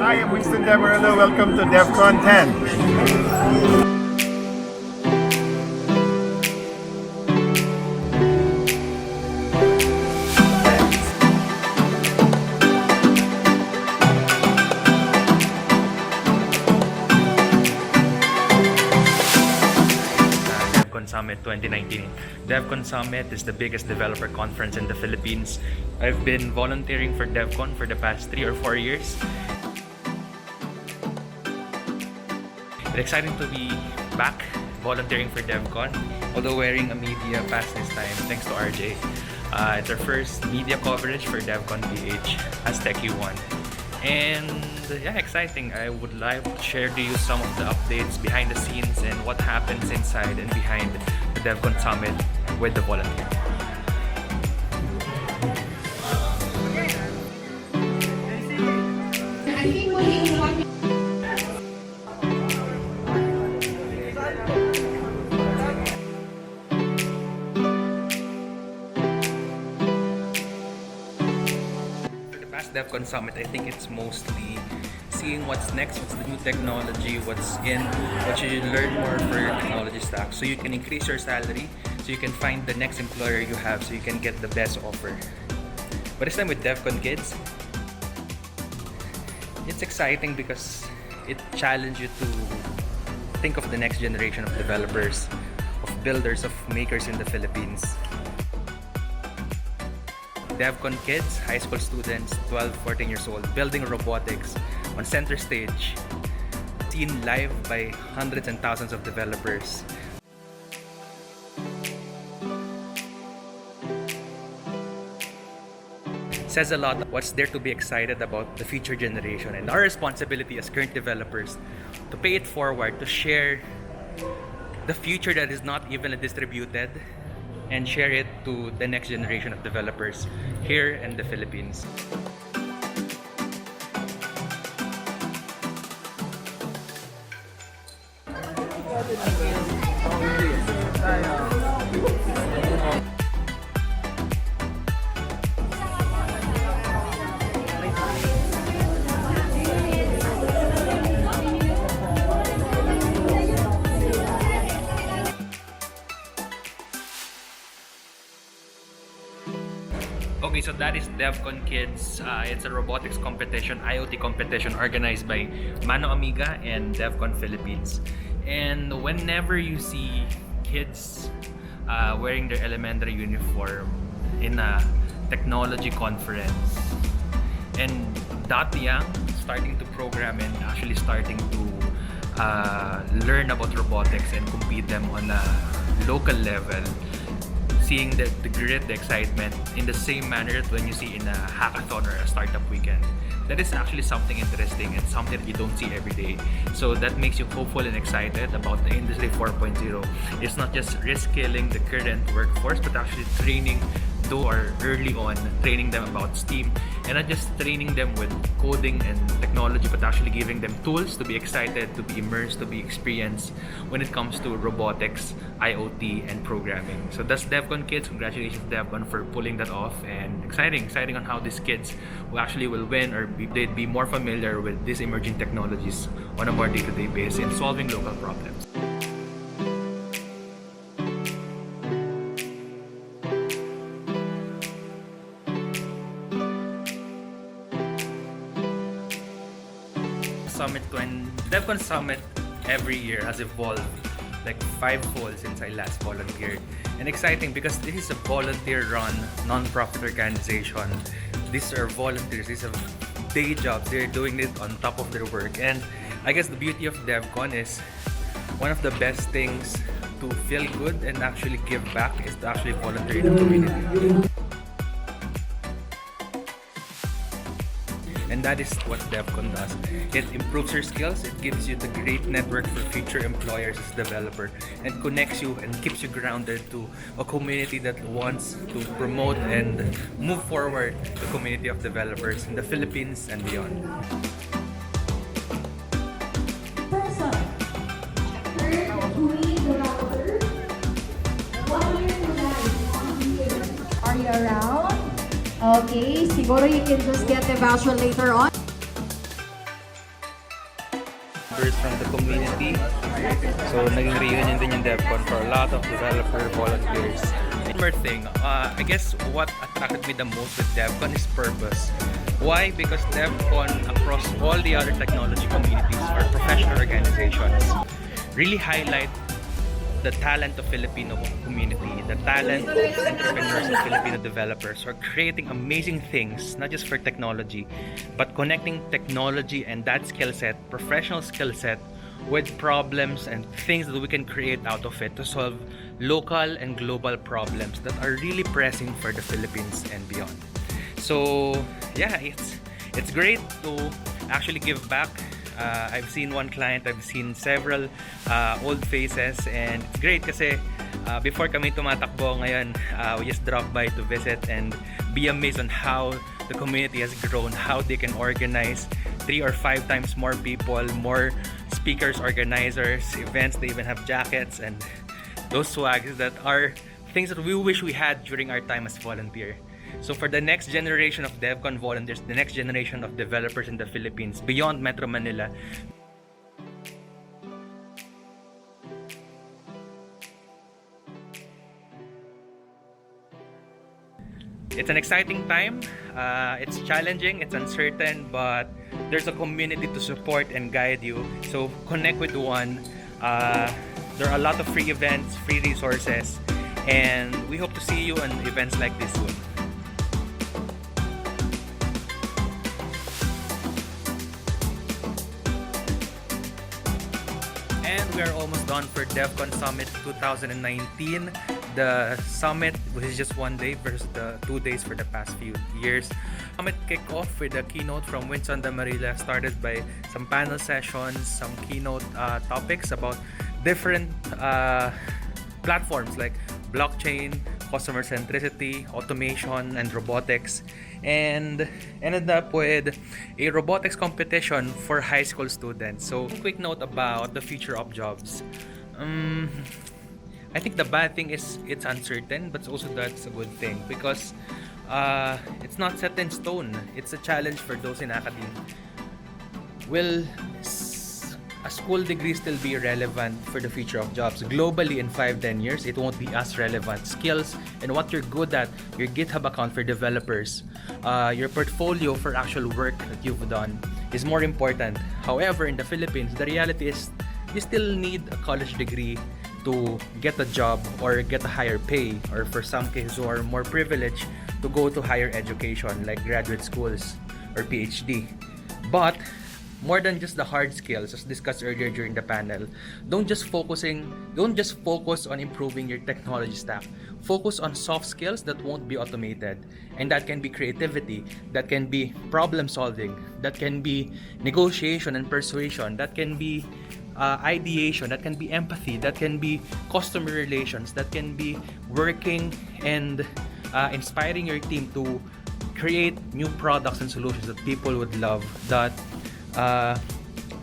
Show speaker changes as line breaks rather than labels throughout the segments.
Hi, I'm Winston Demerlo. Welcome to DevCon 10.
DevCon Summit 2019. DevCon Summit is the biggest developer conference in the Philippines. I've been volunteering for DevCon for the past 3 or 4 years. It's exciting to be back volunteering for DevCon, although wearing a media pass this time, thanks to RJ. It's our first media coverage for DevCon.ph as Techie1. And yeah, exciting. I would like to share to you some of the updates behind the scenes and what happens inside and behind the DevCon Summit with the volunteers. DevCon Summit, I think it's mostly seeing what's next, what's the new technology, what's in, what you learn more for your technology stack, so you can increase your salary, so you can find the next employer you have, so you can get the best offer. But this time with DevCon Kids, it's exciting because it challenges you to think of the next generation of developers, of builders, of makers in the Philippines. DevCon Kids, high school students, 12, 14 years old, building robotics on center stage, seen live by hundreds and thousands of developers. Says a lot what's there to be excited about the future generation, and our responsibility as current developers to pay it forward, to share the future that is not evenly distributed, and share it to the next generation of developers here in the Philippines. Okay, so that is DevCon Kids. It's a robotics competition, IoT competition organized by Mano Amiga and DevCon Philippines. And whenever you see kids wearing their elementary uniform in a technology conference and that young, starting to program and actually starting to learn about robotics and compete them on a local level, seeing the grit, the excitement in the same manner that when you see in a hackathon or a startup weekend. That is actually something interesting and something that you don't see every day. So that makes you hopeful and excited about the Industry 4.0. It's not just reskilling the current workforce, but actually training or early on, training them about STEAM, and not just training them with coding and technology, but actually giving them tools to be excited, to be immersed, to be experienced when it comes to robotics, IoT, and programming. So that's DevCon Kids. Congratulations DevCon for pulling that off, and exciting on how these kids will win or they'd be more familiar with these emerging technologies on a more day-to-day basis in solving local problems. DevCon Summit every year has evolved like 5-fold since I last volunteered. And exciting because this is a volunteer-run, non-profit organization. These are volunteers, these are day jobs, they're doing it on top of their work. And I guess the beauty of DevCon is one of the best things to feel good and actually give back is to actually volunteer in the community. And that is what DevCon does. It improves your skills, it gives you the great network for future employers as a developer, and connects you and keeps you grounded to a community that wants to promote and move forward the community of developers in the Philippines and beyond.
Are you around? Okay, siguro you can just get the voucher later on.
members from the community. So naging reunion din yung DevCon for a lot of developer volunteers. One more thing, I guess what attracted me the most with DevCon is purpose. Why? Because DevCon across all the other technology communities or professional organizations really highlight the talent of Filipino community, the talent of entrepreneurs and Filipino developers who are creating amazing things, not just for technology, but connecting technology and that skill set, professional skill set, with problems and things that we can create out of it to solve local and global problems that are really pressing for the Philippines and beyond. So yeah, it's great to actually give back. I've seen one client, I've seen several old faces, and it's great kasi before kami tumatakbo ngayon, we just drop by to visit and be amazed on how the community has grown, how they can organize 3 or 5 times more people, more speakers, organizers, events. They even have jackets and those swags that are things that we wish we had during our time as volunteer. So for the next generation of DevCon volunteers, the next generation of developers in the Philippines, beyond Metro Manila, it's an exciting time. It's challenging, it's uncertain, but there's a community to support and guide you. So connect with one. There are a lot of free events, free resources, and we hope to see you on events like this soon. And we are almost done for DevCon Summit 2019. The summit was just one day versus the 2 days for the past few years. Summit kicked off with a keynote from Winston Damarilla, started by some panel sessions, some keynote topics about different platforms like blockchain, customer centricity, automation, and robotics, and ended up with a robotics competition for high school students. So, quick note about the future of jobs. I think the bad thing is it's uncertain, but also that's a good thing because it's not set in stone. It's a challenge for those in academia. Will a school degree still be relevant for the future of jobs? Globally, in 5-10 years, it won't be as relevant. Skills and what you're good at, your GitHub account for developers, your portfolio for actual work that you've done is more important. However, in the Philippines, the reality is you still need a college degree to get a job or get a higher pay, or for some cases who are more privileged, to go to higher education like graduate schools or PhD. But more than just the hard skills, as discussed earlier during the panel, don't just focus on improving your technology stack. Focus on soft skills that won't be automated, and that can be creativity, that can be problem solving, that can be negotiation and persuasion, that can be ideation, that can be empathy, that can be customer relations, that can be working and inspiring your team to create new products and solutions that people would love, that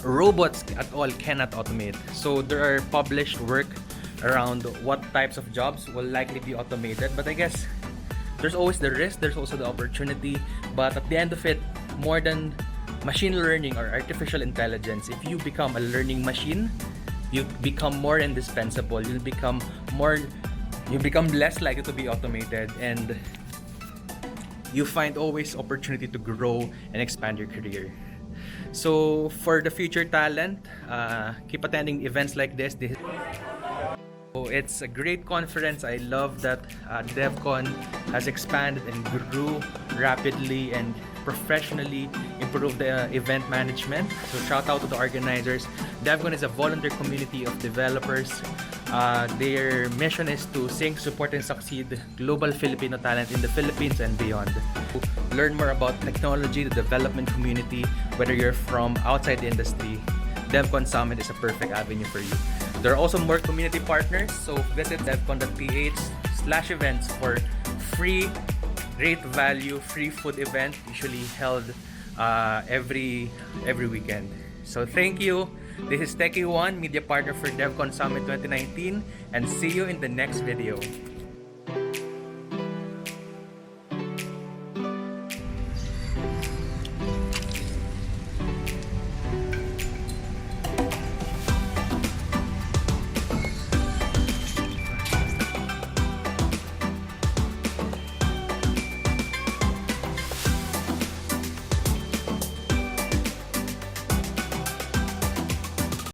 robots at all cannot automate. So there are published work around what types of jobs will likely be automated, but I guess there's always the risk, there's also the opportunity. But at the end of it, more than machine learning or artificial intelligence, if you become a learning machine, you become more indispensable. You become less likely to be automated, and you find always opportunity to grow and expand your career. So for the future talent, keep attending events like this. So it's a great conference. I love that DevCon has expanded and grew rapidly and professionally improved the event management. So shout out to the organizers. DevCon is a volunteer community of developers. Their mission is to sync, support, and succeed global Filipino talent in the Philippines and beyond. To learn more about technology, the development community, whether you're from outside the industry, DevCon Summit is a perfect avenue for you. There are also more community partners, so visit DevCon.ph/events for free, great value, free food event, usually held every weekend. So thank you. This is Techie One, media partner for DevCon Summit 2019, and see you in the next video.